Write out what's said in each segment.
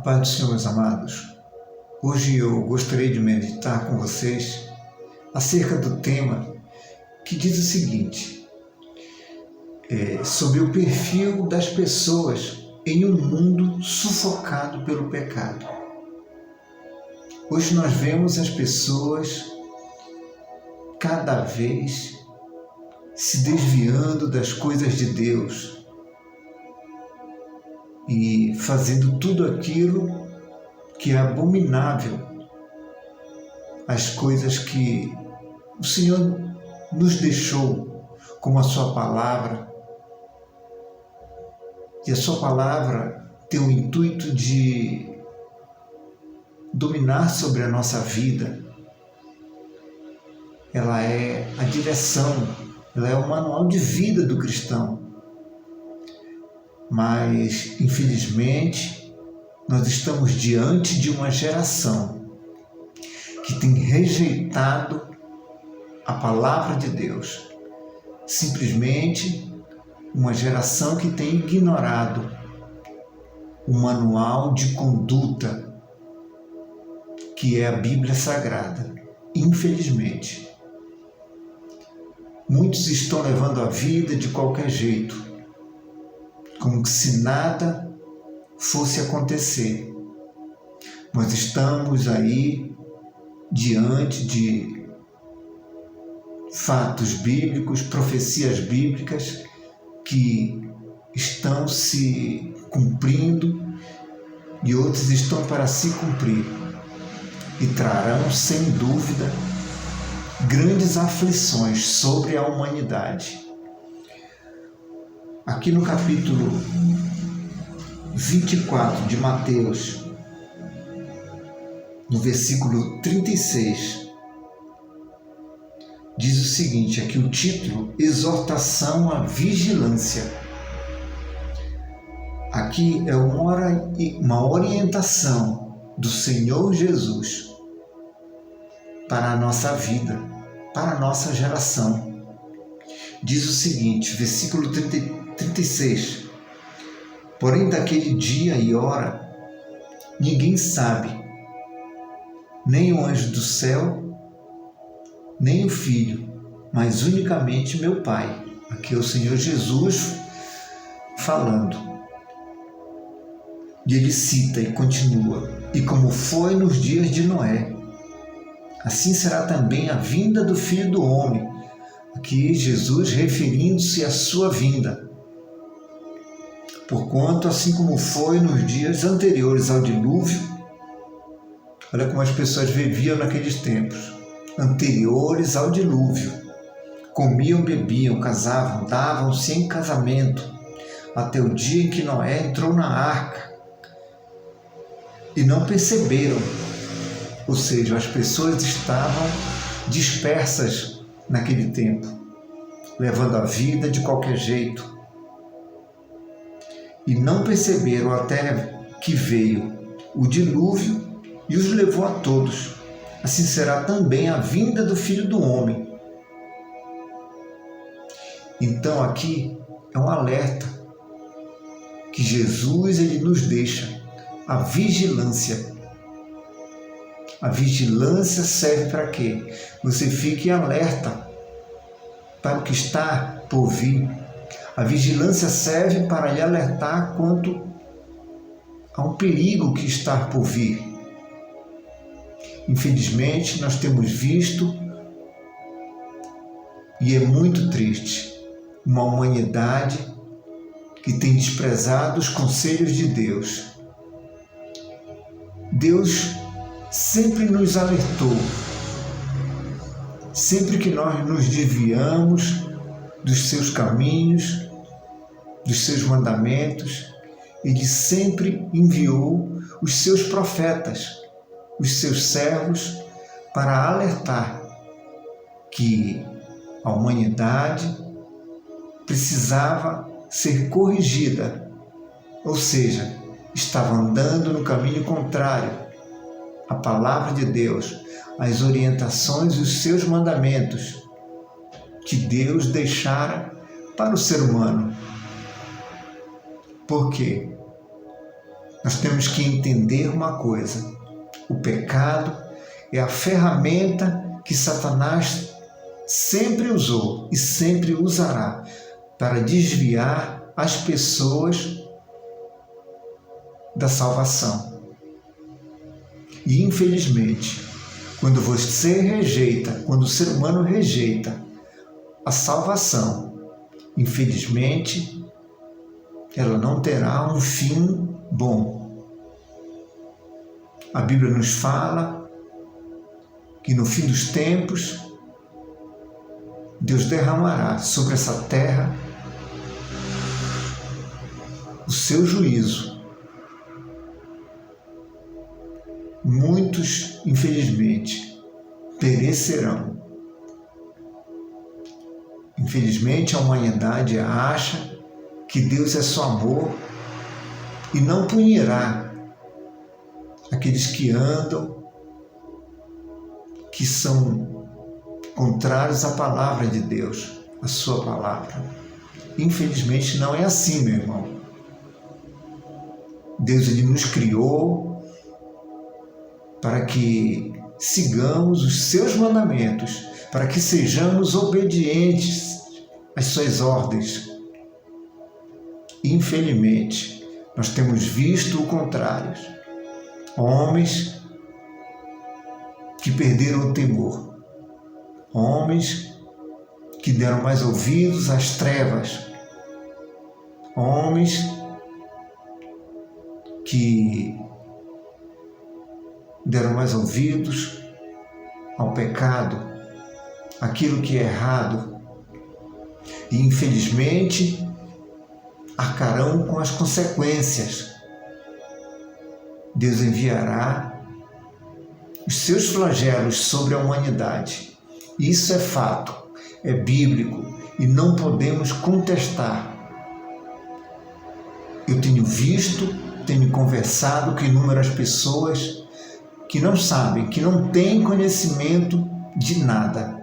Paz do Senhor, meus amados. Hoje eu gostaria de meditar com vocês acerca do tema que diz o seguinte, sobre o perfil das pessoas em um mundo sufocado pelo pecado. Hoje nós vemos as pessoas cada vez se desviando das coisas de Deus e fazendo tudo aquilo que é abominável, as coisas que o Senhor nos deixou como a sua palavra. E a sua palavra tem o intuito de dominar sobre a nossa vida. Ela é a direção, ela é o manual de vida do cristão. Mas, infelizmente, nós estamos diante de uma geração que tem rejeitado a palavra de Deus. Simplesmente uma geração que tem ignorado o manual de conduta que é a Bíblia Sagrada. Infelizmente, muitos estão levando a vida de qualquer jeito, como se nada fosse acontecer. Nós estamos aí diante de fatos bíblicos, profecias bíblicas que estão se cumprindo e outros estão para se cumprir e trarão, sem dúvida, grandes aflições sobre a humanidade. Aqui no capítulo 24 de Mateus, no versículo 36, diz o seguinte, aqui o título, Exortação à Vigilância. Aqui é uma orientação do Senhor Jesus para a nossa vida, para a nossa geração. Diz o seguinte, versículo 36, porém daquele dia e hora ninguém sabe, nem o anjo do céu, nem o Filho, mas unicamente meu Pai. Aqui é o Senhor Jesus falando. E ele cita e continua, e como foi nos dias de Noé, assim será também a vinda do Filho do Homem. Aqui Jesus referindo-se à sua vinda. Porquanto, assim como foi nos dias anteriores ao dilúvio, olha como as pessoas viviam naqueles tempos, anteriores ao dilúvio, comiam, bebiam, casavam, davam-se em casamento, até o dia em que Noé entrou na arca, e não perceberam, ou seja, as pessoas estavam dispersas naquele tempo, levando a vida de qualquer jeito, e não perceberam até que veio o dilúvio e os levou a todos. Assim será também a vinda do Filho do Homem. Então aqui é um alerta que Jesus ele nos deixa, a vigilância. A vigilância serve para quê? Você fique alerta para o que está por vir. A vigilância serve para lhe alertar quanto a um perigo que está por vir. Infelizmente, nós temos visto, e é muito triste, uma humanidade que tem desprezado os conselhos de Deus. Deus sempre nos alertou, sempre que nós nos desviamos dos seus caminhos, dos seus mandamentos, ele sempre enviou os seus profetas, os seus servos, para alertar que a humanidade precisava ser corrigida, ou seja, estava andando no caminho contrário à palavra de Deus, às orientações e os seus mandamentos que Deus deixara para o ser humano. Por quê? Nós temos que entender uma coisa: o pecado é a ferramenta que Satanás sempre usou e sempre usará para desviar as pessoas da salvação. E infelizmente, quando o ser humano rejeita a salvação, infelizmente, ela não terá um fim bom. A Bíblia nos fala que no fim dos tempos, Deus derramará sobre essa terra o seu juízo. Muitos, infelizmente, perecerão. Infelizmente, a humanidade acha que Deus é só amor e não punirá aqueles que andam, que são contrários à palavra de Deus, à sua palavra. Infelizmente, não é assim, meu irmão. Deus, ele nos criou para que sigamos os seus mandamentos, para que sejamos obedientes às suas ordens. Infelizmente, nós temos visto o contrário. Homens que perderam o temor. Homens que deram mais ouvidos às trevas. Homens que deram mais ouvidos ao pecado, aquilo que é errado, e infelizmente arcarão com as consequências. Deus enviará os seus flagelos sobre a humanidade. Isso é fato, é bíblico e não podemos contestar. Eu tenho visto, tenho conversado com inúmeras pessoas que não sabem, que não têm conhecimento de nada.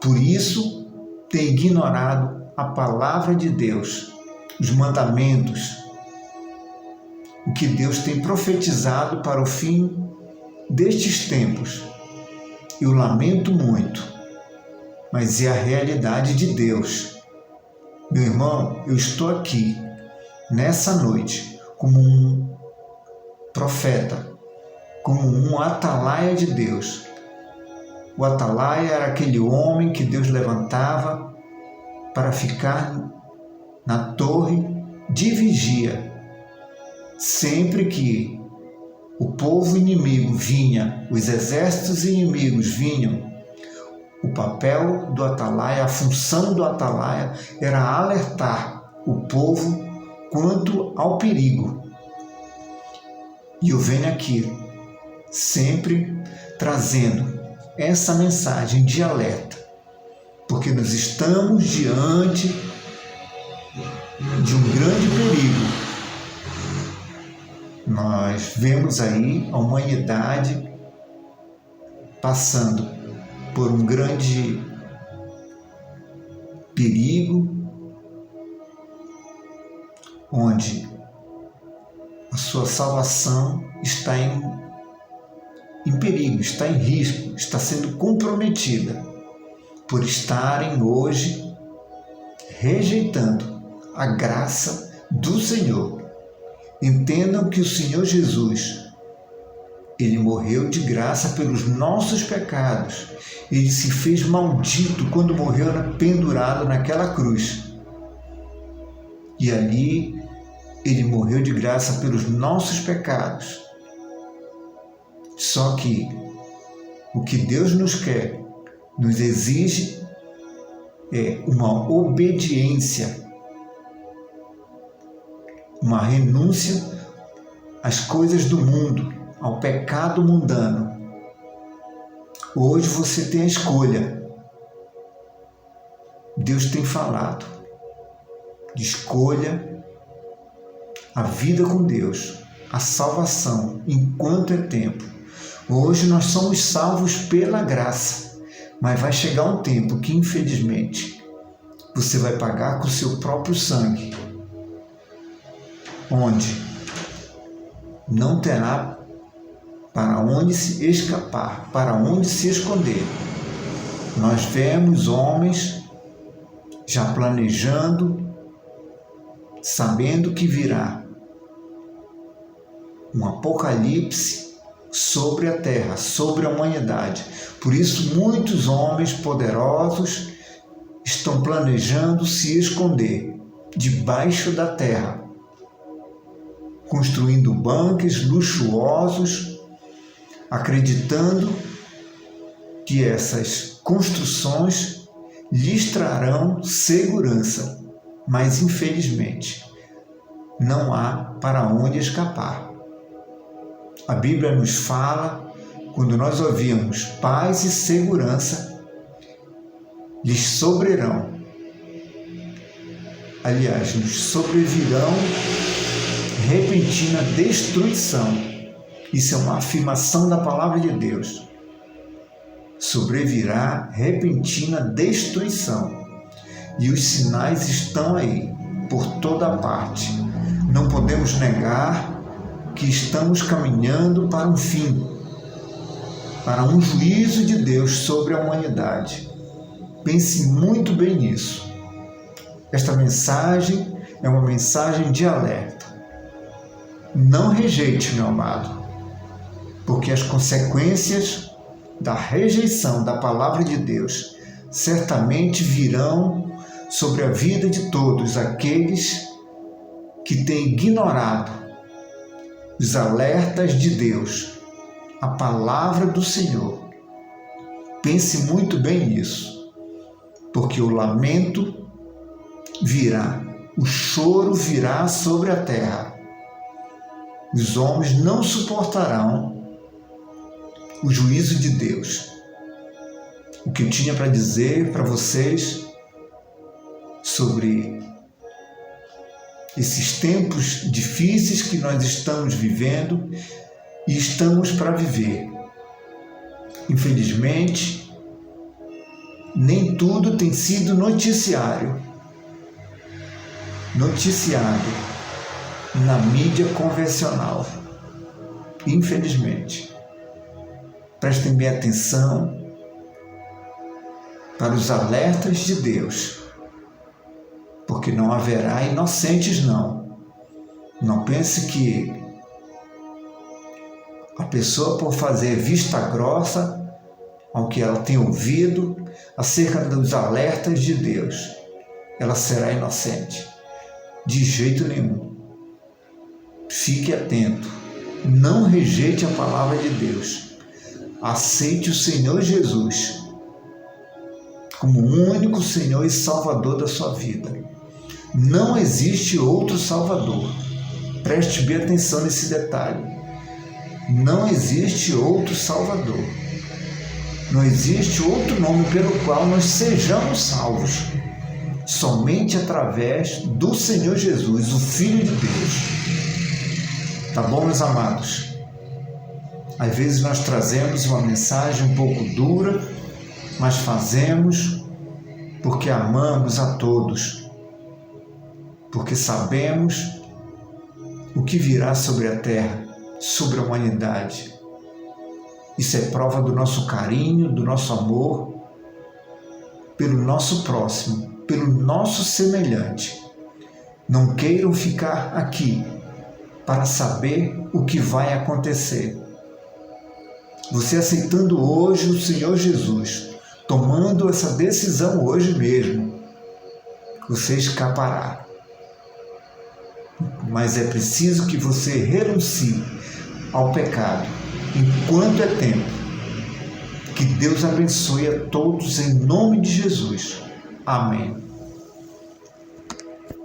Por isso, têm ignorado a palavra de Deus, os mandamentos, o que Deus tem profetizado para o fim destes tempos. Eu lamento muito, mas é a realidade de Deus. Meu irmão, eu estou aqui, nessa noite, como um profeta, como um atalaia de Deus. O atalaia era aquele homem que Deus levantava para ficar na torre de vigia. Sempre que o povo inimigo vinha, os exércitos inimigos vinham, o papel do atalaia, a função do atalaia era alertar o povo quanto ao perigo. E eu venho aqui sempre trazendo essa mensagem de alerta, porque nós estamos diante de um grande perigo. Nós vemos aí a humanidade passando por um grande perigo, onde a sua salvação está em perigo, está em risco, está sendo comprometida por estarem hoje rejeitando a graça do Senhor. Entendam que o Senhor Jesus, ele morreu de graça pelos nossos pecados. Ele se fez maldito quando morreu pendurado naquela cruz. E ali ele morreu de graça pelos nossos pecados. Só que o que Deus nos quer, nos exige, é uma obediência, uma renúncia às coisas do mundo, ao pecado mundano. Hoje você tem a escolha. Deus tem falado. Escolha a vida com Deus, a salvação, enquanto é tempo. Hoje nós somos salvos pela graça, mas vai chegar um tempo que, infelizmente, você vai pagar com o seu próprio sangue, onde não terá para onde se escapar, para onde se esconder. Nós vemos homens já planejando, sabendo que virá um apocalipse sobre a terra, sobre a humanidade. Por isso, muitos homens poderosos estão planejando se esconder debaixo da terra, construindo bunkers luxuosos, acreditando que essas construções lhes trarão segurança, mas infelizmente não há para onde escapar. A Bíblia nos fala, quando nós ouvimos paz e segurança, lhes sobrevirão. Aliás, lhes sobrevirão repentina destruição. Isso é uma afirmação da palavra de Deus. Sobrevirá repentina destruição. E os sinais estão aí, por toda parte. Não podemos negar que estamos caminhando para um fim, para um juízo de Deus sobre a humanidade. Pense muito bem nisso. Esta mensagem é uma mensagem de alerta. Não rejeite, meu amado, porque as consequências da rejeição da palavra de Deus certamente virão sobre a vida de todos aqueles que têm ignorado os alertas de Deus, a palavra do Senhor. Pense muito bem nisso, porque o lamento virá, o choro virá sobre a terra. Os homens não suportarão o juízo de Deus. O que eu tinha para dizer para vocês sobre esses tempos difíceis que nós estamos vivendo e estamos para viver. Infelizmente, nem tudo tem sido noticiado na mídia convencional. Infelizmente. Prestem bem atenção para os alertas de Deus, porque não haverá inocentes, não. Não pense que a pessoa, por fazer vista grossa ao que ela tem ouvido acerca dos alertas de Deus, ela será inocente. De jeito nenhum. Fique atento. Não rejeite a palavra de Deus. Aceite o Senhor Jesus como o único Senhor e Salvador da sua vida. Não existe outro Salvador. Preste bem atenção nesse detalhe. Não existe outro Salvador. Não existe outro nome pelo qual nós sejamos salvos. Somente através do Senhor Jesus, o Filho de Deus. Tá bom, meus amados? Às vezes nós trazemos uma mensagem um pouco dura, mas fazemos porque amamos a todos, porque sabemos o que virá sobre a terra, sobre a humanidade. Isso é prova do nosso carinho, do nosso amor pelo nosso próximo, pelo nosso semelhante. Não queiram ficar aqui para saber o que vai acontecer. Você aceitando hoje o Senhor Jesus, tomando essa decisão hoje mesmo, você escapará. Mas é preciso que você renuncie ao pecado enquanto é tempo. Que Deus abençoe a todos em nome de Jesus. Amém.